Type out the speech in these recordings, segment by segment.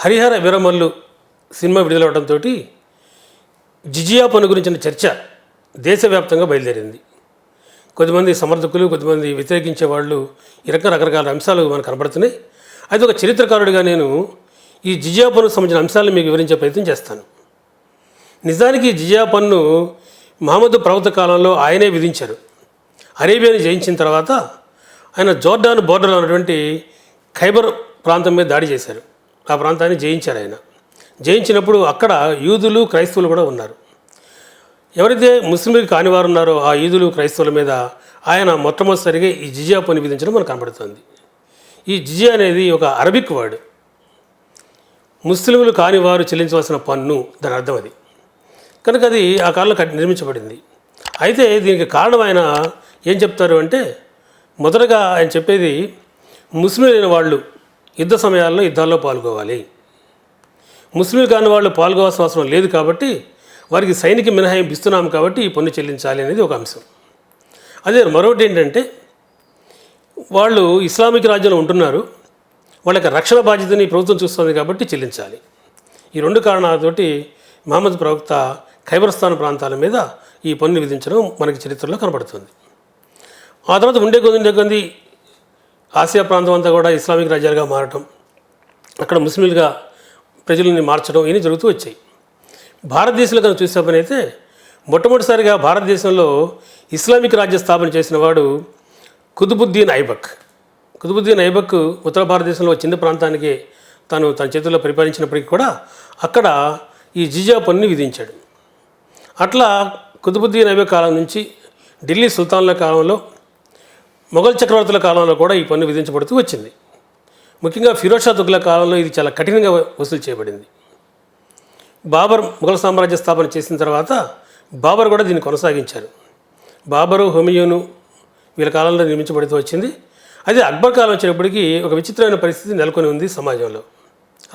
Harihara Veeramallu cinema విడుదలవడంతో జిజియా పన్ను గురించిన చర్చ దేశవ్యాప్తంగా బయలుదేరింది. కొద్దిమంది సమర్థకులు, కొద్దిమంది వ్యతిరేకించే వాళ్ళు ఈ రకంగా రకరకాల అంశాలు మనకు కనబడుతున్నాయి. అయితే ఒక చరిత్రకారుడిగా నేను ఈ జిజియా పన్నుకు సంబంధించిన అంశాలను మీకు వివరించే ప్రయత్నం చేస్తాను. నిజానికి జిజియా పన్ను మహమ్మద్ ప్రవక్త కాలంలో ఆయనే విధించారు. అరేబియాని జయించిన తర్వాత ఆయన జోర్డాన్ బోర్డర్లో ఉన్నటువంటి ఖైబర్ ప్రాంతం మీద దాడి చేశారు. ఆ ప్రాంతాన్ని జయించారు. ఆయన జయించినప్పుడు అక్కడ యూదులు, క్రైస్తవులు కూడా ఉన్నారు. ఎవరైతే ముస్లింలు కాని వారు ఉన్నారో ఆ యూదులు, క్రైస్తవుల మీద ఆయన మొట్టమొదటిసారిగా ఈ జిజియా పన్ను విధించడం మనకు కనబడుతుంది. ఈ జిజియా అనేది ఒక అరబిక్ వర్డ్. ముస్లింలు కాని వారు చెల్లించవలసిన పన్ను, దాని అర్థం అది. కనుక అది ఆ కాలంలో నిర్మించబడింది. అయితే దీనికి కారణం ఆయన ఏం చెప్తారు అంటే, మొదటగా ఆయన చెప్పేది ముస్లింలైన వాళ్ళు యుద్ధ సమయాల్లో యుద్ధాల్లో పాల్గొవాలి. ముస్లింలు కాని వాళ్ళు పాల్గొవాల్సిన అవసరం లేదు కాబట్టి వారికి సైనిక మినహాయింపు ఇస్తున్నాం కాబట్టి ఈ పన్ను చెల్లించాలి అనేది ఒక అంశం. అదే మరొకటి ఏంటంటే, వాళ్ళు ఇస్లామిక్ రాజ్యంలో ఉంటున్నారు, వాళ్ళకి రక్షణ బాధ్యతని ప్రభుత్వం చూస్తుంది కాబట్టి చెల్లించాలి. ఈ రెండు కారణాలతోటి మహమ్మద్ ప్రవక్త ఖైబరస్థాన్ ప్రాంతాల మీద ఈ పన్ను విధించడం మనకి చరిత్రలో కనబడుతుంది. ఆ తర్వాత ఉండే కొద్ది ఆసియా ప్రాంతం అంతా కూడా ఇస్లామిక్ రాజ్యాలుగా మారటం, అక్కడ ముస్లింలుగా ప్రజలని మార్చడం ఇవన్నీ జరుగుతూ వచ్చాయి. భారతదేశంలో కనుక చూసే పని అయితే మొట్టమొదటిసారిగా భారతదేశంలో ఇస్లామిక్ రాజ్య స్థాపన చేసిన వాడు కుతుబుద్దీన్ ఐబక్. కుతుబుద్దీన్ ఐబక్ ఉత్తర భారతదేశంలో చిన్న ప్రాంతానికి తన చేతుల్లో పరిపాలించినప్పటికీ కూడా అక్కడ ఈ జిజియా పన్ను విధించాడు. అట్లా కుతుబుద్దీన్ ఐబక్ కాలం నుంచి ఢిల్లీ సుల్తాన్ల కాలంలో, మొఘల్ చక్రవర్తుల కాలంలో కూడా ఈ పన్ను విధించబడుతూ వచ్చింది. ముఖ్యంగా ఫిరోజ్ షా తుగ్లక్ కాలంలో ఇది చాలా కఠినంగా వసూలు చేయబడింది. బాబర్ మొఘల్ సామ్రాజ్య స్థాపన చేసిన తర్వాత బాబర్ కూడా దీన్ని కొనసాగించారు. బాబరు, హుమయూను వీళ్ళ కాలంలో నిర్మించబడుతూ వచ్చింది. అదే అక్బర్ కాలం వచ్చేటప్పటికీ ఒక విచిత్రమైన పరిస్థితి నెలకొని ఉంది సమాజంలో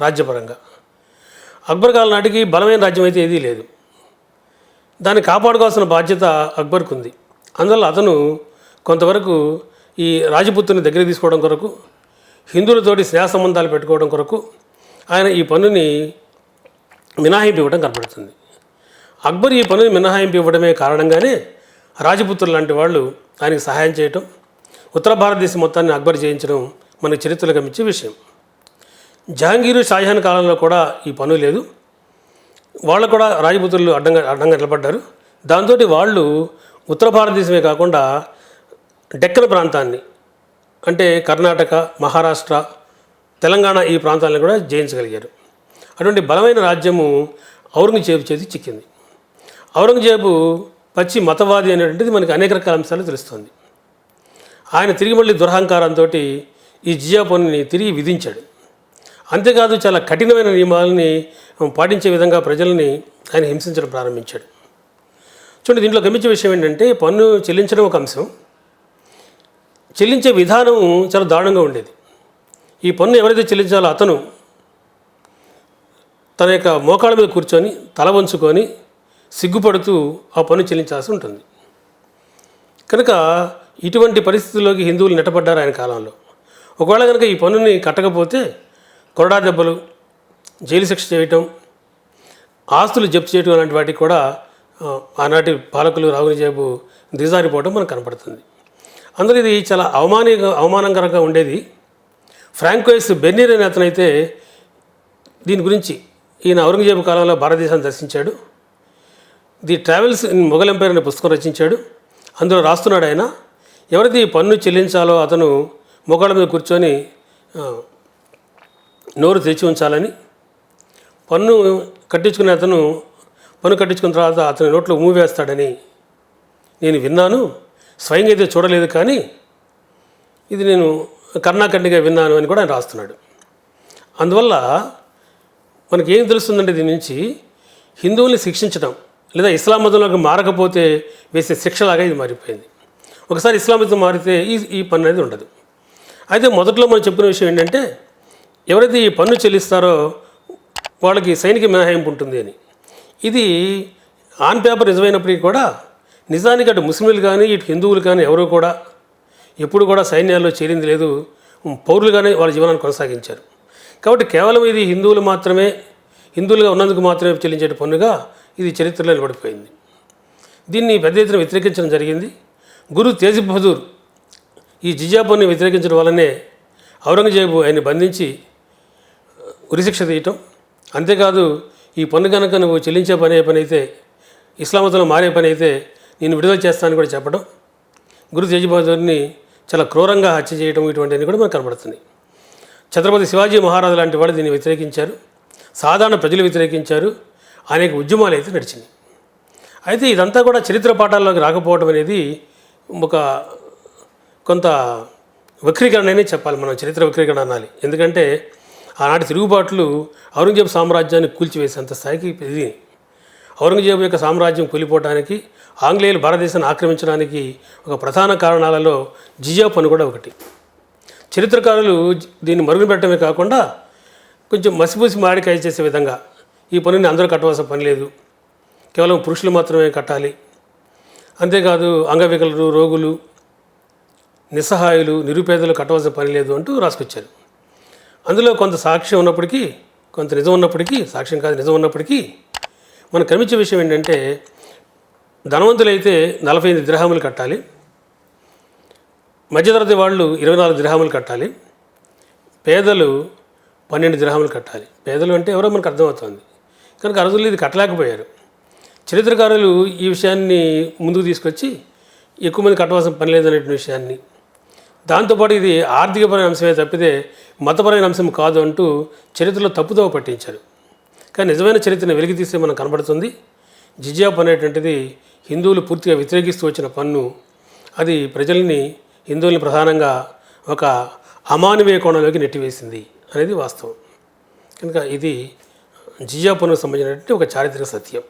రాజ్యపరంగా. అక్బర్ కాలం నాటికి బలమైన రాజ్యం అయితే ఏదీ లేదు. దాన్ని కాపాడుకోవాల్సిన బాధ్యత అక్బర్కు ఉంది. అందువల్ల అతను కొంతవరకు ఈ రాజపుత్రుని దగ్గర తీసుకోవడం కొరకు, హిందువులతోటి స్నేహ సంబంధాలు పెట్టుకోవడం కొరకు ఆయన ఈ పన్నుని మినహాయింపు ఇవ్వడం కనపడుతుంది. అక్బర్ ఈ పన్నుని మినహాయింపు ఇవ్వడమే కారణంగానే రాజపుత్రులు లాంటి వాళ్ళు ఆయనకి సహాయం చేయటం, ఉత్తర భారతదేశం మొత్తాన్ని అక్బర్ జయించడం మనకి చరిత్రలో గమనించే విషయం. జహాంగీరు, షాజహాన్ కాలంలో కూడా ఈ పన్ను లేదు. వాళ్ళు కూడా రాజపుత్రులు అడ్డంగా నిలబడ్డారు. దాంతో వాళ్ళు ఉత్తర భారతదేశమే కాకుండా డెక్కన్ ప్రాంతాన్ని, అంటే కర్ణాటక, మహారాష్ట్ర, తెలంగాణ ఈ ప్రాంతాలను కూడా జయించగలిగారు. అటువంటి బలమైన రాజ్యము ఔరంగజేబు చేతికి చిక్కింది. ఔరంగజేబు పచ్చి మతవాది అనేటువంటిది మనకి అనేక రకాల అంశాలు తెలుస్తుంది. ఆయన తిరిగి మళ్ళీ దురహంకారంతో ఈ జిజియా పన్నుని తిరిగి విధించాడు. అంతేకాదు చాలా కఠినమైన నియమాలని పాటించే విధంగా ప్రజల్ని ఆయన హింసించడం ప్రారంభించాడు. చూడండి, దీంట్లో గమనించే విషయం ఏంటంటే, పన్ను చెల్లించడం ఒక అంశం, చెల్లించే విధానం చాలా దారుణంగా ఉండేది. ఈ పన్ను ఎవరైతే చెల్లించాలో అతను తన యొక్క మోకాళ్ళ మీద కూర్చొని తల వంచుకొని సిగ్గుపడుతూ ఆ పన్ను చెల్లించాల్సి ఉంటుంది. కనుక ఇటువంటి పరిస్థితుల్లోకి హిందువులు నెట్టబడ్డారు ఆయన కాలంలో. ఒకవేళ కనుక ఈ పన్నుని కట్టకపోతే కొరడా దెబ్బలు, జైలు శిక్ష చేయటం, ఆస్తులు జప్తు చేయటం అలాంటి వాటికి కూడా ఆనాటి పాలకులు ఔరంగజేబు దిగజారిపోవడం మనకు కనపడుతుంది. అందులో ఇది చాలా అవమానకరంగా ఉండేది. ఫ్రాంకోయిస్ బెర్నీర్ అనే అతనైతే దీని గురించి, ఈయన ఔరంగజేబు కాలంలో భారతదేశాన్ని దర్శించాడు, the travels in Mughal empire అనే పుస్తకం రచించాడు. అందులో రాస్తున్నాడు ఆయన, ఎవరైతే ఈ పన్ను చెల్లించాలో అతను మోకాళ్ళ మీద కూర్చొని నోరు తెరిచి ఉంచాలని, పన్ను కట్టించుకున్న తర్వాత అతని నోట్లో ఉమ్ము వేస్తాడని నేను విన్నాను. స్వయంగా అయితే చూడలేదు, కానీ ఇది నేను కర్ణాఖండిగా విన్నాను అని కూడా ఆయన రాస్తున్నాడు. అందువల్ల మనకి ఏం తెలుస్తుందంటే, దీని నుంచి హిందువుల్ని శిక్షించడం లేదా ఇస్లాం మతంలోకి మారకపోతే వేసే శిక్షలాగా ఇది మారిపోయింది. ఒకసారి ఇస్లాం మతం మారితే ఈ పన్ను అనేది ఉండదు. అయితే మొదట్లో మనం చెప్పిన విషయం ఏంటంటే, ఎవరైతే ఈ పన్ను చెల్లిస్తారో వాళ్ళకి సైనిక మినహాయింపు ఉంటుంది అని. ఇది ఆన్ పేపర్ నిజమైనప్పటికీ కూడా నిజానికి అటు ముస్లింలు కానీ ఇటు హిందువులు కానీ ఎవరు కూడా ఎప్పుడు కూడా సైన్యాల్లో చేరింది లేదు. పౌరులుగానే వాళ్ళ జీవనాన్ని కొనసాగించారు. కాబట్టి కేవలం ఇది హిందువులుగా ఉన్నందుకు మాత్రమే చెల్లించే పన్నుగా ఇది చరిత్రలో నిలబడిపోయింది. దీన్ని పెద్ద ఎత్తున వ్యతిరేకించడం జరిగింది. గురు తేజ్ బహదూర్ ఈ జిజియా పన్ను వ్యతిరేకించడం వల్లనే ఔరంగజేబు ఆయన్ని బంధించి ఉరిశిక్ష తీయటం, అంతేకాదు ఈ పన్ను కనుక నువ్వు చెల్లించే పని అయితే ఇస్లాం మతంలో మారే పని అయితే నేను విడుదల చేస్తానని కూడా చెప్పడం, గురు తేజ్ బహదూర్ని చాలా క్రూరంగా హత్య చేయడం, ఇటువంటివన్నీ కూడా మనకు కనబడుతుంది. ఛత్రపతి శివాజీ మహారాజు లాంటి వాళ్ళు దీన్ని వ్యతిరేకించారు, సాధారణ ప్రజలు వ్యతిరేకించారు, అనేక ఉద్యమాలు అయితే నడిచినాయి. అయితే ఇదంతా కూడా చరిత్ర పాఠాల్లోకి రాకపోవడం అనేది కొంత వక్రీకరణ అనే చెప్పాలి, మనం చరిత్ర వక్రీకరణ అనాలి. ఎందుకంటే ఆనాటి తిరుగుబాట్లు ఔరంగజేబు సామ్రాజ్యాన్ని కూల్చివేసేంత స్థాయికి ఎదిగినాయి. ఔరంగజేబు యొక్క సామ్రాజ్యం కూలిపోవడానికి, ఆంగ్లేయులు భారతదేశాన్ని ఆక్రమించడానికి ఒక ప్రధాన కారణాలలో జిజియా పన్ను కూడా ఒకటి. చరిత్రకారులు దీన్ని మరుగున పెట్టడమే కాకుండా కొంచెం మసిపూసి మాడికాయ చేసే విధంగా ఈ పన్నుని అందరూ కట్టవలసిన పని లేదు, కేవలం పురుషులు మాత్రమే కట్టాలి, అంతేకాదు అంగవికలురు, రోగులు, నిస్సహాయులు, నిరుపేదలు కట్టవలసిన పని లేదు అంటూ రాసుకొచ్చారు. అందులో కొంత సాక్ష్యం ఉన్నప్పటికీ, కొంత నిజం ఉన్నప్పటికీ, సాక్ష్యం కాదు నిజం ఉన్నప్పటికీ మనకు కనిపించే విషయం ఏంటంటే ధనవంతులైతే 48 దిర్హాములు కట్టాలి, మధ్యతరగతి వాళ్ళు 24 దిర్హాములు కట్టాలి, పేదలు 12 దిర్హాములు కట్టాలి. పేదలు అంటే ఎవరో మనకు అర్థమవుతుంది. కనుక అరజులు ఇది కట్టలేకపోయారు. చరిత్రకారులు ఈ విషయాన్ని ముందుకు తీసుకొచ్చి ఎక్కువ మంది కట్టవలసిన పని లేదనే విషయాన్ని, దాంతోపాటు ఇది ఆర్థికపరమైన అంశమే తప్పితే మతపరమైన అంశం కాదు అంటూ చరిత్రలో తప్పుదోవ పట్టించారు. కానీ నిజమైన చరిత్రను వెలికి తీస్తే మనకు కనబడుతుంది. జిజియా పన్ను అనేటువంటిది హిందువులు పూర్తిగా వ్యతిరేకిస్తూ వచ్చిన పన్ను. అది హిందువుల్ని ప్రధానంగా ఒక అమానవీయ కోణంలోకి నెట్టివేసింది అనేది వాస్తవం. కనుక ఇది జిజియా పన్నుకు సంబంధించినటువంటి ఒక చారిత్రక సత్యం.